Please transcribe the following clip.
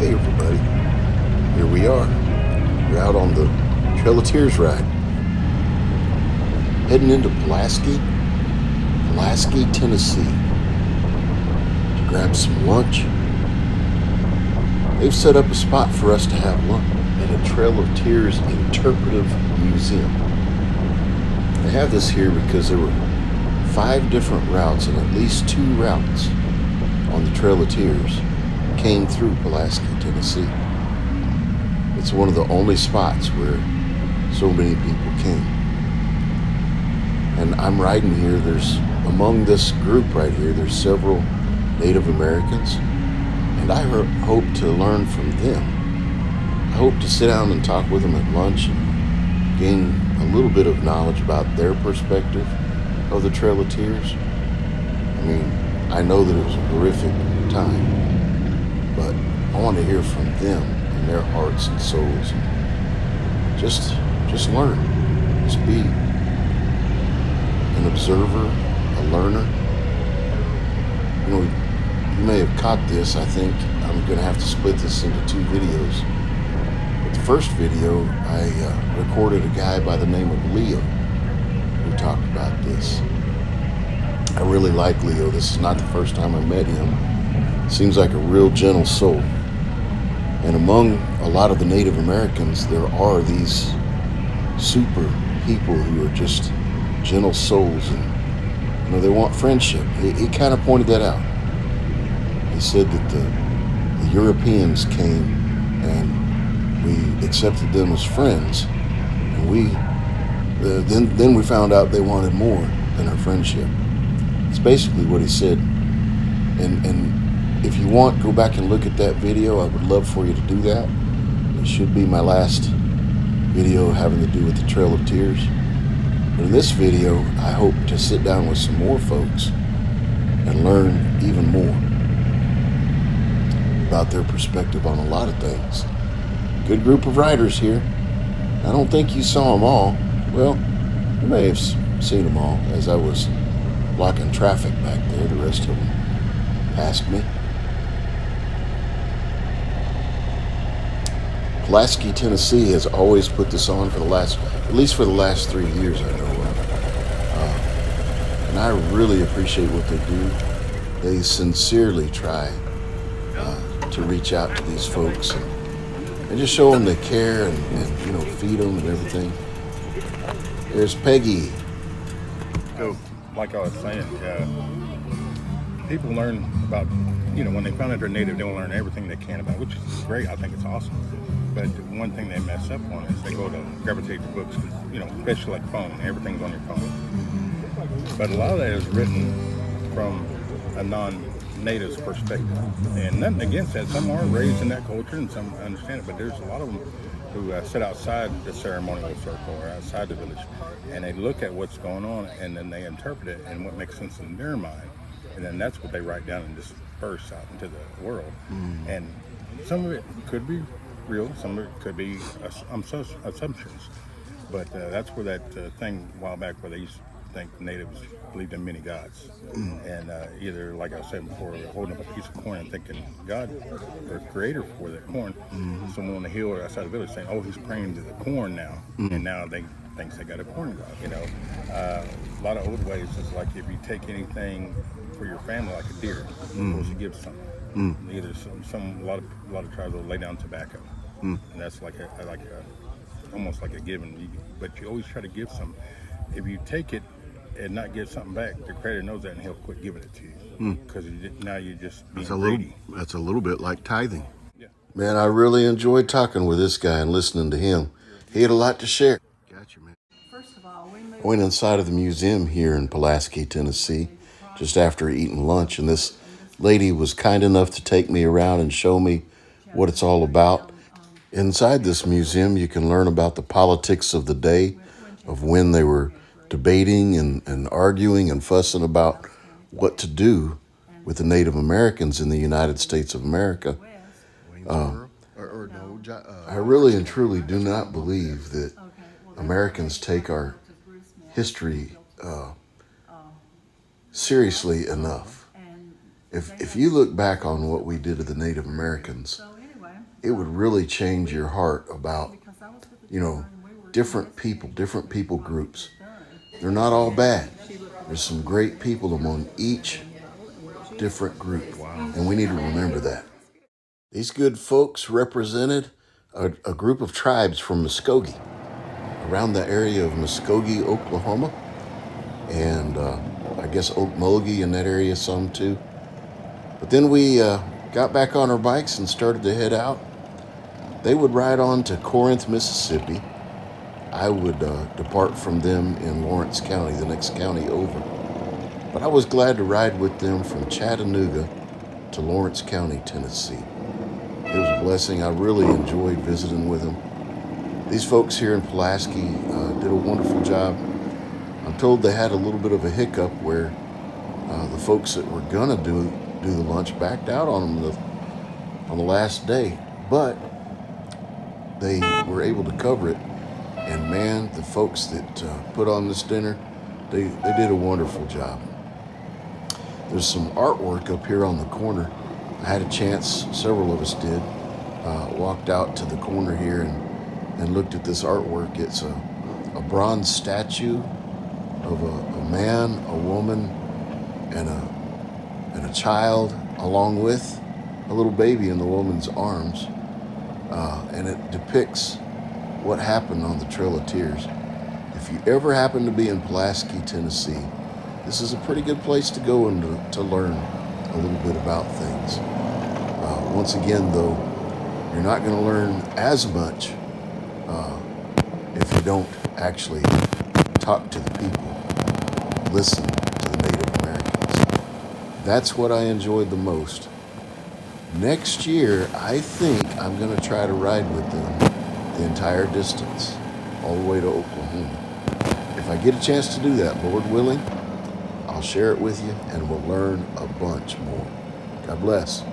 Hey everybody, here we are. We're out on the Trail of Tears ride, heading into Pulaski, Tennessee, to grab some lunch. They've set up a spot for us to have lunch at a Trail of Tears Interpretive Museum. They have this here because there were 5 different routes, and at least 2 routes on the Trail of Tears came through Pulaski, Tennessee. It's one of the only spots where so many people came. And I'm riding here. Among this group right here, there's several Native Americans, and I hope to learn from them. I hope to sit down and talk with them at lunch and gain a little bit of knowledge about their perspective of the Trail of Tears. I mean, I know that it was a horrific time, but I want to hear from them and their hearts and souls. And just learn. Just be an observer, a learner. You know, you may have caught this. I think I'm going to have to split this into 2 videos. But the first video, I recorded a guy by the name of Leo who talked about this. I really like Leo. This is not the first time I met him. Seems like a real gentle soul. And among a lot of the Native Americans, there are these super people who are just gentle souls, and they want friendship. He kind of pointed that out. He said that the Europeans came and we accepted them as friends, and then we found out they wanted more than our friendship. It's basically what he said. And if you want, go back and look at that video. I would love for you to do that. It should be my last video having to do with the Trail of Tears. But in this video, I hope to sit down with some more folks and learn even more about their perspective on a lot of things. Good group of riders here. I don't think you saw them all. Well, you may have seen them all as I was blocking traffic back there. The rest of them passed me. Pulaski, Tennessee has always put this on at least for the last 3 years I know of. And I really appreciate what they do. They sincerely try to reach out to these folks and just show them they care and feed them and everything. There's Peggy. So, like I was saying, people learn about, when they find out they're Native, they'll learn everything they can about it, which is great. I think it's awesome. But one thing they mess up on is they go to gravitate to books, especially like phone. Everything's on your phone. But a lot of that is written from a non-native's perspective. And nothing against that. Some are raised in that culture and some understand it. But there's a lot of them who sit outside the ceremonial circle or outside the village. And they look at what's going on and then they interpret it and what makes sense in their mind. And then that's what they write down and disperse out into the world. And some of it could be real, some of it could be assumptions. But that's where that thing a while back where they used to think natives believed in many gods. And either, like I was saying before, they're holding up a piece of corn and thinking God or creator for that corn. Someone on the hill or outside the village saying, oh, he's praying to the corn now. And now they thinks they got a corn god, a lot of old ways is like if you take anything for your family, like a deer, of course you give something. Either a lot of tribes will lay down tobacco, and that's like almost like a given. But you always try to give some. If you take it and not give something back, the creator knows that and he'll quit giving it to you because now you're just being greedy. That's a little bit like tithing. Yeah. Man, I really enjoyed talking with this guy and listening to him. He had a lot to share. Gotcha, man. First of all, I went inside of the museum here in Pulaski, Tennessee, just after eating lunch, and this lady was kind enough to take me around and show me what it's all about. Inside this museum, you can learn about the politics of the day, of when they were debating and arguing and fussing about what to do with the Native Americans in the United States of America. I really and truly do not believe that Americans take our history seriously enough. If you look back on what we did to the Native Americans, it would really change your heart about, you know, different people groups. They're not all bad. There's some great people among each different group, and we need to remember that. These good folks represented a group of tribes from Muskogee, around the area of Muskogee, Oklahoma, and I guess Okmulgee in that area some too. But then we got back on our bikes and started to head out. They would ride on to Corinth, Mississippi. I would depart from them in Lawrence County, the next county over. But I was glad to ride with them from Chattanooga to Lawrence County, Tennessee. It was a blessing. I really enjoyed visiting with them. These folks here in Pulaski did a wonderful job. I'm told they had a little bit of a hiccup where the folks that were gonna do the lunch backed out on them on the last day, but they were able to cover it. And man, the folks that put on this dinner, they did a wonderful job. There's some artwork up here on the corner. I had a chance, several of us did, walked out to the corner here and looked at this artwork. It's a bronze statue of a man, a woman, and a child, along with a little baby in the woman's arms. And it depicts what happened on the Trail of Tears. If you ever happen to be in Pulaski, Tennessee, this is a pretty good place to go and to learn a little bit about things. Once again, though, you're not going to learn as much if you don't actually talk to the people, listen to the Native Americans. That's what I enjoyed the most. Next year, I think I'm going to try to ride with them the entire distance, all the way to Oklahoma. If I get a chance to do that, Lord willing, I'll share it with you and we'll learn a bunch more. God bless.